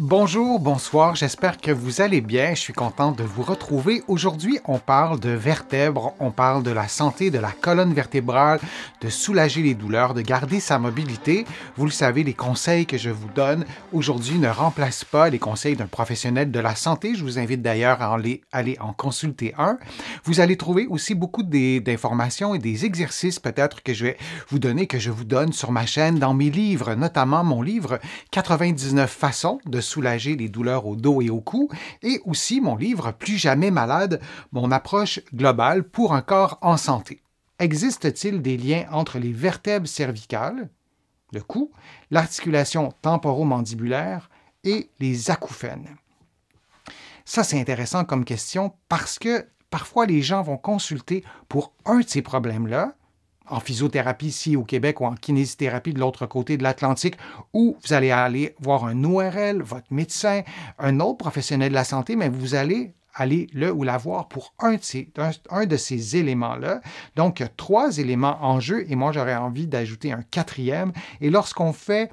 Bonjour, bonsoir, j'espère que vous allez bien. Je suis content de vous retrouver. Aujourd'hui, on parle de vertèbres, on parle de la santé de la colonne vertébrale, de soulager les douleurs, de garder sa mobilité. Vous le savez, les conseils que je vous donne aujourd'hui ne remplacent pas les conseils d'un professionnel de la santé. Je vous invite d'ailleurs à aller en consulter un. Vous allez trouver aussi beaucoup d'informations et des exercices peut-être que je vais vous donner, que je vous donne sur ma chaîne, dans mes livres, notamment mon livre 99 façons de soulager les douleurs au dos et au cou, et aussi mon livre Plus jamais malade, mon approche globale pour un corps en santé. Existe-t-il des liens entre les vertèbres cervicales, le cou, l'articulation temporomandibulaire et les acouphènes? Ça, c'est intéressant comme question parce que parfois les gens vont consulter pour un de ces problèmes-là, en physiothérapie ici au Québec ou en kinésithérapie de l'autre côté de l'Atlantique, où vous allez aller voir un ORL, votre médecin, un autre professionnel de la santé, mais vous allez aller le ou la voir pour un de ces éléments-là. Donc, il y a 3 éléments en jeu et moi, j'aurais envie d'ajouter un 4e. Et lorsqu'on fait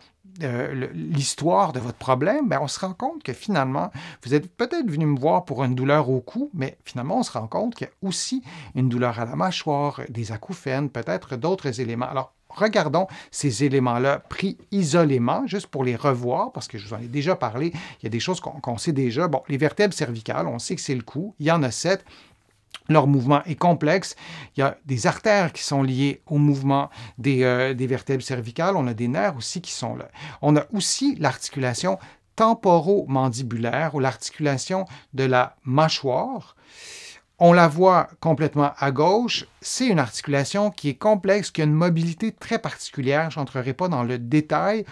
l'histoire de votre problème, on se rend compte que finalement, vous êtes peut-être venu me voir pour une douleur au cou, mais finalement, on se rend compte qu'il y a aussi une douleur à la mâchoire, des acouphènes, peut-être d'autres éléments. Alors, regardons ces éléments-là pris isolément, juste pour les revoir, parce que je vous en ai déjà parlé. Il y a des choses qu'on sait déjà. Bon, les vertèbres cervicales, on sait que c'est le cou. Il y en a 7. Leur mouvement est complexe. Il y a des artères qui sont liées au mouvement des vertèbres cervicales. On a des nerfs aussi qui sont là. On a aussi l'articulation temporomandibulaire ou l'articulation de la mâchoire. On la voit complètement à gauche. C'est une articulation qui est complexe, qui a une mobilité très particulière. Je n'entrerai pas dans le détail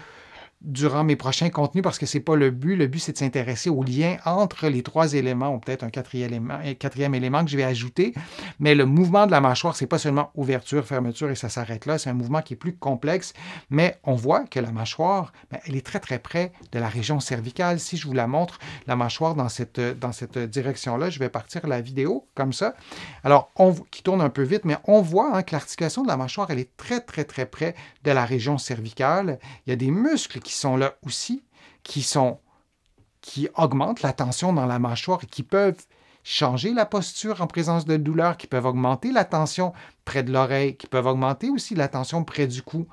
durant mes prochains contenus parce que ce n'est pas le but. Le but, c'est de s'intéresser au lien entre les 3 éléments, ou peut-être un quatrième élément que je vais ajouter. Mais le mouvement de la mâchoire, ce n'est pas seulement ouverture, fermeture et ça s'arrête là. C'est un mouvement qui est plus complexe, mais on voit que la mâchoire, elle est très, très près de la région cervicale. Si je vous la montre, la mâchoire dans cette direction-là, je vais partir la vidéo comme ça. Alors, qui tourne un peu vite, mais on voit que l'articulation de la mâchoire, elle est très, très, très près de la région cervicale. Il y a des muscles qui sont là aussi, qui augmentent la tension dans la mâchoire et qui peuvent changer la posture en présence de douleur, qui peuvent augmenter la tension près de l'oreille, qui peuvent augmenter aussi la tension près du cou.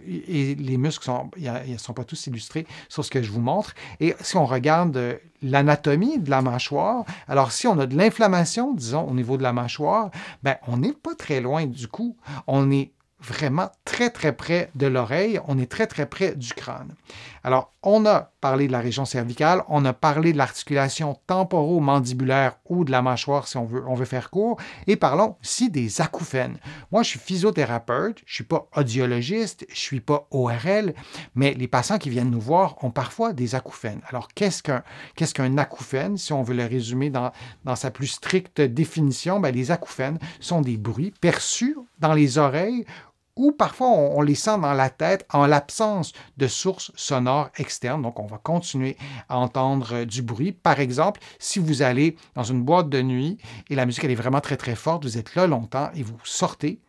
Et les muscles ils ne sont pas tous illustrés sur ce que je vous montre. Et si on regarde l'anatomie de la mâchoire, alors si on a de l'inflammation, disons, au niveau de la mâchoire, on n'est pas très loin du cou. On est vraiment très, très près de l'oreille. On est très, très près du crâne. Alors, on a parlé de la région cervicale, on a parlé de l'articulation temporomandibulaire ou de la mâchoire, si on veut faire court, et parlons aussi des acouphènes. Moi, je suis physiothérapeute, je ne suis pas audiologiste, je ne suis pas ORL, mais les patients qui viennent nous voir ont parfois des acouphènes. Alors, qu'est-ce qu'un acouphène? Si on veut le résumer dans sa plus stricte définition, les acouphènes sont des bruits perçus dans les oreilles ou parfois on les sent dans la tête en l'absence de sources sonores externes. Donc, on va continuer à entendre du bruit. Par exemple, si vous allez dans une boîte de nuit et la musique elle est vraiment très, très forte, vous êtes là longtemps et vous sortez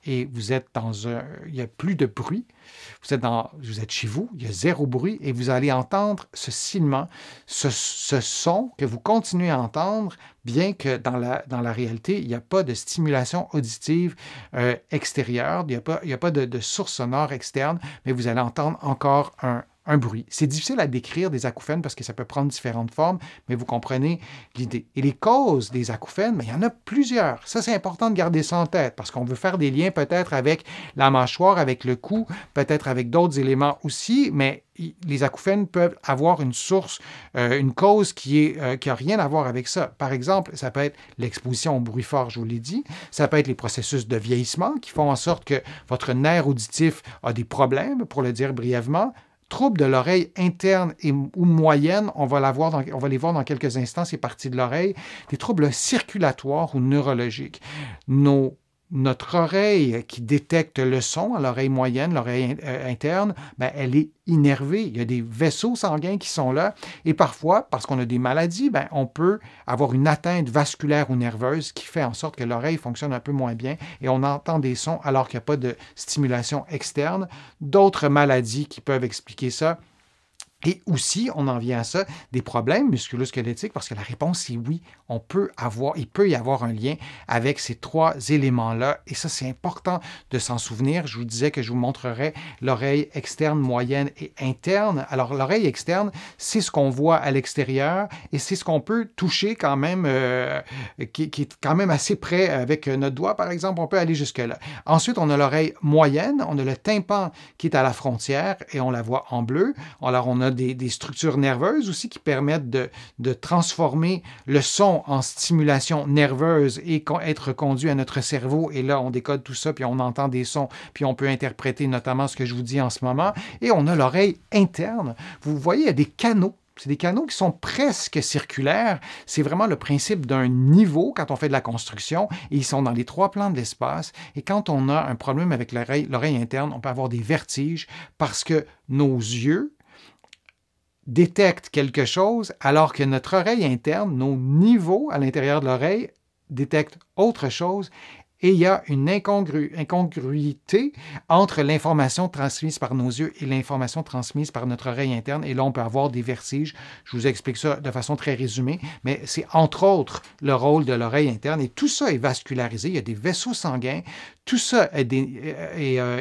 et vous êtes il n'y a plus de bruit. Vous êtes chez vous, il y a 0 bruit et vous allez entendre ce silement, ce son que vous continuez à entendre, bien que dans la réalité, il n'y a pas de stimulation auditive extérieure, il n'y a pas de source sonore externe, mais vous allez entendre encore un bruit. C'est difficile à décrire des acouphènes parce que ça peut prendre différentes formes, mais vous comprenez l'idée. Et les causes des acouphènes, il y en a plusieurs. Ça, c'est important de garder ça en tête parce qu'on veut faire des liens peut-être avec la mâchoire, avec le cou, peut-être avec d'autres éléments aussi, mais les acouphènes peuvent avoir une source, une cause qui a rien à voir avec ça. Par exemple, ça peut être l'exposition au bruit fort, je vous l'ai dit. Ça peut être les processus de vieillissement qui font en sorte que votre nerf auditif a des problèmes, pour le dire brièvement. Troubles de l'oreille interne ou moyenne, on va les voir dans quelques instants, c'est parties de l'oreille. Des troubles circulatoires ou neurologiques. Notre oreille qui détecte le son, à l'oreille moyenne, l'oreille interne, elle est innervée. Il y a des vaisseaux sanguins qui sont là. Et parfois, parce qu'on a des maladies, on peut avoir une atteinte vasculaire ou nerveuse qui fait en sorte que l'oreille fonctionne un peu moins bien et on entend des sons alors qu'il n'y a pas de stimulation externe. D'autres maladies qui peuvent expliquer ça. Et aussi, on en vient à ça, des problèmes musculo-squelettiques, parce que la réponse c'est oui, il peut y avoir un lien avec ces trois éléments-là. Et ça, c'est important de s'en souvenir. Je vous disais que je vous montrerai l'oreille externe, moyenne et interne. Alors, l'oreille externe, c'est ce qu'on voit à l'extérieur et c'est ce qu'on peut toucher quand même, qui est quand même assez près avec notre doigt, par exemple. On peut aller jusque-là. Ensuite, on a l'oreille moyenne. On a le tympan qui est à la frontière et on la voit en bleu. Alors, on a des structures nerveuses aussi qui permettent de transformer le son en stimulation nerveuse et être conduit à notre cerveau. Et là, on décode tout ça, puis on entend des sons, puis on peut interpréter notamment ce que je vous dis en ce moment. Et on a l'oreille interne. Vous voyez, il y a des canaux. C'est des canaux qui sont presque circulaires. C'est vraiment le principe d'un niveau quand on fait de la construction. Et ils sont dans les trois plans de l'espace. Et quand on a un problème avec l'oreille interne, on peut avoir des vertiges parce que nos yeux détecte quelque chose alors que notre oreille interne, nos niveaux à l'intérieur de l'oreille détectent autre chose et il y a une incongruité entre l'information transmise par nos yeux et l'information transmise par notre oreille interne. Et là, on peut avoir des vertiges. Je vous explique ça de façon très résumée, mais c'est entre autres le rôle de l'oreille interne. Et tout ça est vascularisé. Il y a des vaisseaux sanguins. Tout ça est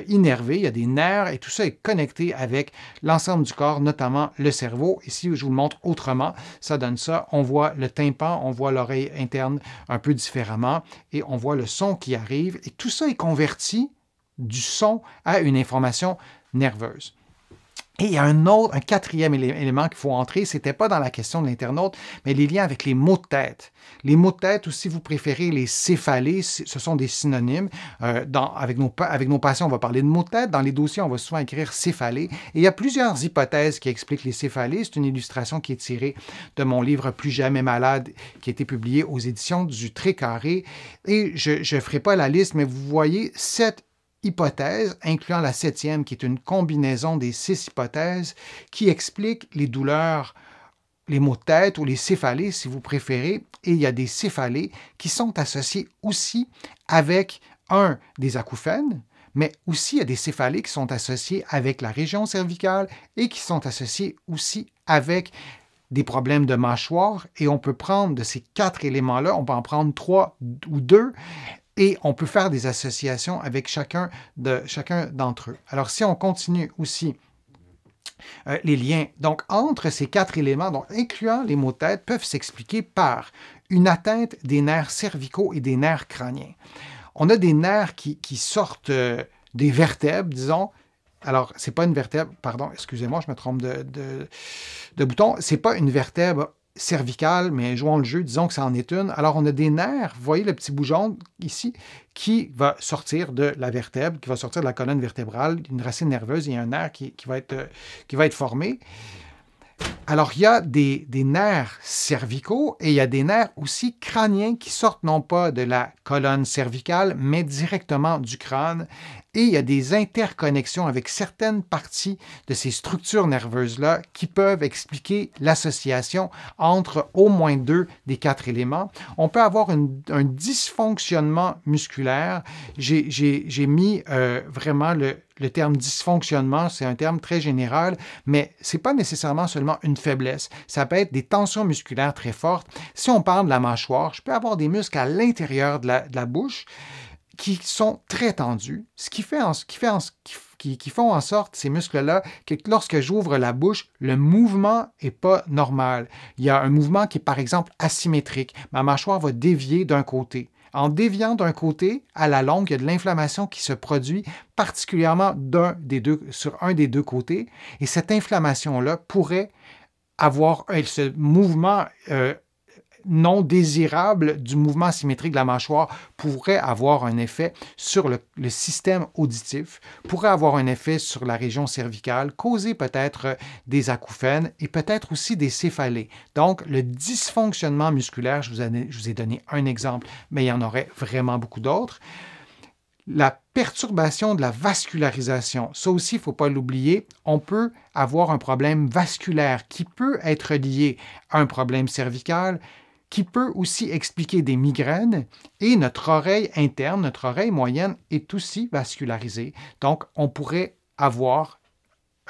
innervé. Il y a des nerfs et tout ça est connecté avec l'ensemble du corps, notamment le cerveau. Et si je vous le montre autrement, ça donne ça. On voit le tympan, on voit l'oreille interne un peu différemment et on voit le son qui arrive. Et tout ça est converti du son à une information nerveuse. Et il y a un quatrième élément qu'il faut entrer, ce n'était pas dans la question de l'internaute, mais les liens avec les mots de tête. Les mots de tête, ou si vous préférez les céphalées, ce sont des synonymes. Avec nos patients, on va parler de mots de tête. Dans les dossiers, on va souvent écrire céphalées. Et il y a plusieurs hypothèses qui expliquent les céphalées. C'est une illustration qui est tirée de mon livre Plus jamais malade, qui a été publié aux éditions du Trécarré. Et je ne ferai pas la liste, mais vous voyez 7 hypothèses, incluant la 7e, qui est une combinaison des 6 hypothèses, qui explique les douleurs, les maux de tête ou les céphalées, si vous préférez. Et il y a des céphalées qui sont associées aussi avec des acouphènes, mais aussi il y a des céphalées qui sont associées avec la région cervicale et qui sont associées aussi avec des problèmes de mâchoire. Et on peut prendre de ces 4 éléments-là, on peut en prendre 3 ou 2, et on peut faire des associations avec chacun d'entre eux. Alors, si on continue aussi les liens donc, entre ces 4 éléments, donc, incluant les maux de tête, peuvent s'expliquer par une atteinte des nerfs cervicaux et des nerfs crâniens. On a des nerfs qui sortent des vertèbres, disons. Alors, c'est pas une vertèbre, pardon, excusez-moi, je me trompe de bouton. C'est pas une vertèbre cervicale, mais jouons le jeu, disons que ça en est une. Alors, on a des nerfs, vous voyez le petit bouton ici, qui va sortir de la vertèbre, qui va sortir de la colonne vertébrale, une racine nerveuse, il y a un nerf qui va être formé. Alors, il y a des nerfs cervicaux et il y a des nerfs aussi crâniens qui sortent non pas de la colonne cervicale, mais directement du crâne. Et il y a des interconnexions avec certaines parties de ces structures nerveuses-là qui peuvent expliquer l'association entre au moins 2 des 4 éléments. On peut avoir un dysfonctionnement musculaire. J'ai mis vraiment le terme dysfonctionnement, c'est un terme très général, mais ce n'est pas nécessairement seulement une faiblesse. Ça peut être des tensions musculaires très fortes. Si on parle de la mâchoire, je peux avoir des muscles à l'intérieur de la bouche qui sont très tendus, ce qui font en sorte, ces muscles-là, que lorsque j'ouvre la bouche, le mouvement n'est pas normal. Il y a un mouvement qui est, par exemple, asymétrique. Ma mâchoire va dévier d'un côté. En déviant d'un côté, à la longue, il y a de l'inflammation qui se produit, particulièrement sur un des deux côtés. Et cette inflammation-là pourrait avoir ce mouvement non désirable du mouvement asymétrique de la mâchoire pourrait avoir un effet sur le système auditif, pourrait avoir un effet sur la région cervicale, causer peut-être des acouphènes et peut-être aussi des céphalées. Donc, le dysfonctionnement musculaire, je vous ai donné un exemple, mais il y en aurait vraiment beaucoup d'autres. La perturbation de la vascularisation, ça aussi, il ne faut pas l'oublier, on peut avoir un problème vasculaire qui peut être lié à un problème cervical, qui peut aussi expliquer des migraines, et notre oreille interne, notre oreille moyenne, est aussi vascularisée. Donc, on pourrait avoir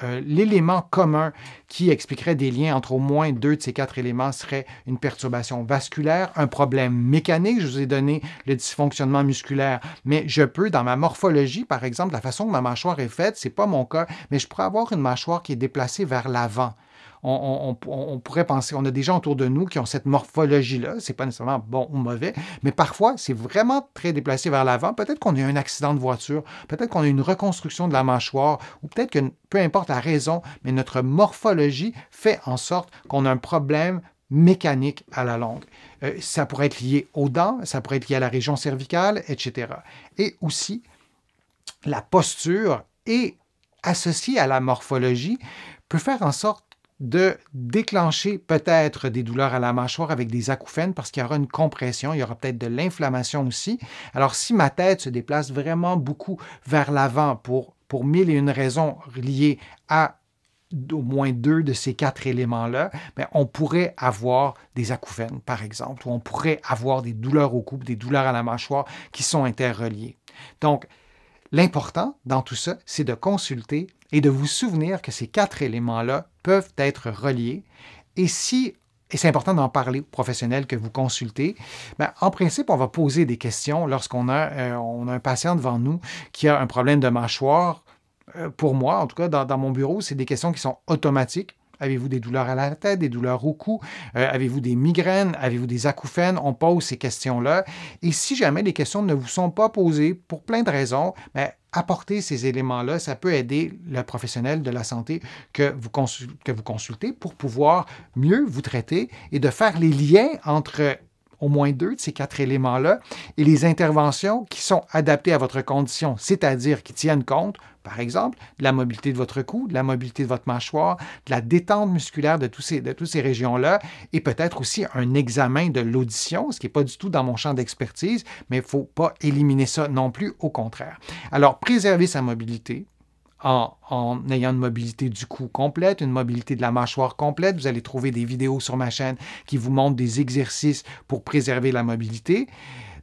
l'élément commun qui expliquerait des liens entre au moins 2 de ces 4 éléments serait une perturbation vasculaire, un problème mécanique. Je vous ai donné le dysfonctionnement musculaire, mais je peux, dans ma morphologie, par exemple, la façon que ma mâchoire est faite, ce n'est pas mon cas, mais je pourrais avoir une mâchoire qui est déplacée vers l'avant. On pourrait penser, on a des gens autour de nous qui ont cette morphologie-là, ce n'est pas nécessairement bon ou mauvais, mais parfois, c'est vraiment très déplacé vers l'avant. Peut-être qu'on a eu un accident de voiture, peut-être qu'on a eu une reconstruction de la mâchoire, ou peut-être que, peu importe la raison, mais notre morphologie fait en sorte qu'on a un problème mécanique à la longue. Ça pourrait être lié aux dents, ça pourrait être lié à la région cervicale, etc. Et aussi, la posture est associée à la morphologie, peut faire en sorte de déclencher peut-être des douleurs à la mâchoire avec des acouphènes parce qu'il y aura une compression, il y aura peut-être de l'inflammation aussi. Alors, si ma tête se déplace vraiment beaucoup vers l'avant pour 1001 raisons liées à au moins 2 de ces 4 éléments-là, bien, on pourrait avoir des acouphènes, par exemple, ou on pourrait avoir des douleurs au cou, des douleurs à la mâchoire qui sont interreliées. Donc, l'important dans tout ça, c'est de consulter et de vous souvenir que ces 4 éléments-là peuvent être reliés. Et c'est important d'en parler aux professionnels que vous consultez, bien, en principe, on va poser des questions lorsqu'on a, on a un patient devant nous qui a un problème de mâchoire. Pour moi, en tout cas, dans mon bureau, c'est des questions qui sont automatiques. Avez-vous des douleurs à la tête, des douleurs au cou? Avez-vous des migraines? Avez-vous des acouphènes? On pose ces questions-là. Et si jamais les questions ne vous sont pas posées pour plein de raisons, bien, apporter ces éléments-là, ça peut aider le professionnel de la santé que vous consultez pour pouvoir mieux vous traiter et de faire les liens entre au moins 2 de ces 4 éléments-là et les interventions qui sont adaptées à votre condition, c'est-à-dire qui tiennent compte, par exemple, de la mobilité de votre cou, de la mobilité de votre mâchoire, de la détente musculaire de toutes ces régions-là et peut-être aussi un examen de l'audition, ce qui n'est pas du tout dans mon champ d'expertise, mais il ne faut pas éliminer ça non plus, au contraire. Alors, préserver sa mobilité, en ayant une mobilité du cou complète, une mobilité de la mâchoire complète. Vous allez trouver des vidéos sur ma chaîne qui vous montrent des exercices pour préserver la mobilité,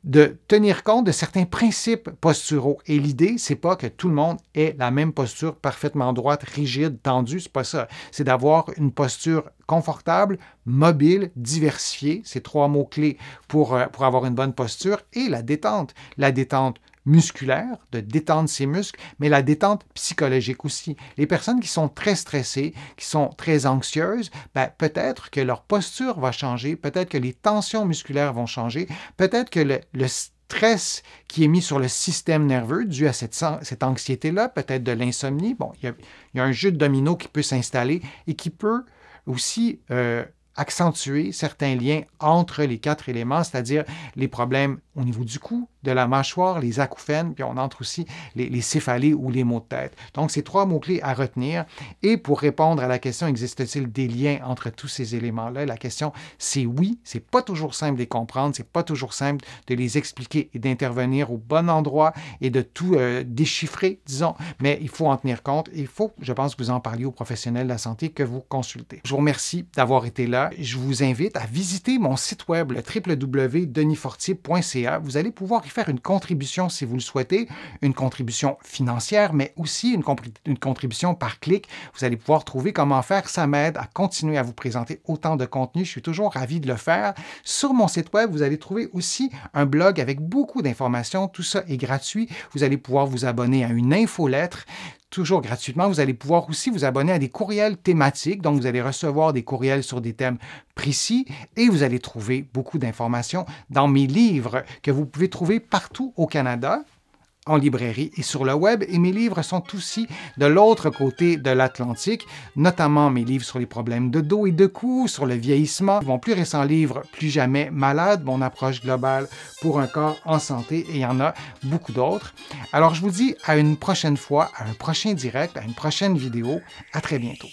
de tenir compte de certains principes posturaux. Et l'idée, c'est pas que tout le monde ait la même posture parfaitement droite, rigide, tendue, c'est pas ça. C'est d'avoir une posture confortable, mobile, diversifiée. C'est 3 mots-clés pour avoir une bonne posture. Et la détente. La détente musculaire, de détendre ses muscles, mais la détente psychologique aussi. Les personnes qui sont très stressées, qui sont très anxieuses, ben, peut-être que leur posture va changer, peut-être que les tensions musculaires vont changer, peut-être que le stress qui est mis sur le système nerveux dû à cette anxiété-là, peut-être de l'insomnie, bon, il y a un jeu de domino qui peut s'installer et qui peut aussi accentuer certains liens entre les 4 éléments, c'est-à-dire les problèmes au niveau du cou, de la mâchoire, les acouphènes, puis on entre aussi les céphalées ou les maux de tête. Donc, c'est 3 mots-clés à retenir. Et pour répondre à la question, existe-t-il des liens entre tous ces éléments-là? La question, c'est oui. C'est pas toujours simple de les comprendre, c'est pas toujours simple de les expliquer et d'intervenir au bon endroit et de tout déchiffrer, disons, mais il faut en tenir compte. Il faut, je pense, que vous en parliez aux professionnels de la santé que vous consultez. Je vous remercie d'avoir été là. Je vous invite à visiter mon site web, le www.denisfortier.ca. Vous allez pouvoir y faire une contribution si vous le souhaitez, une contribution financière, mais aussi une contribution par clic. Vous allez pouvoir trouver comment faire. Ça m'aide à continuer à vous présenter autant de contenu. Je suis toujours ravi de le faire. Sur mon site web, vous allez trouver aussi un blog avec beaucoup d'informations. Tout ça est gratuit. Vous allez pouvoir vous abonner à une infolettre. Toujours gratuitement, vous allez pouvoir aussi vous abonner à des courriels thématiques. Donc, vous allez recevoir des courriels sur des thèmes précis et vous allez trouver beaucoup d'informations dans mes livres que vous pouvez trouver partout au Canada, en librairie et sur le web. Et mes livres sont aussi de l'autre côté de l'Atlantique, notamment mes livres sur les problèmes de dos et de cou, sur le vieillissement. Mon plus récent livre, Plus jamais malade, mon approche globale pour un corps en santé, et il y en a beaucoup d'autres. Alors, je vous dis à une prochaine fois, à un prochain direct, à une prochaine vidéo. À très bientôt.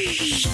Shh.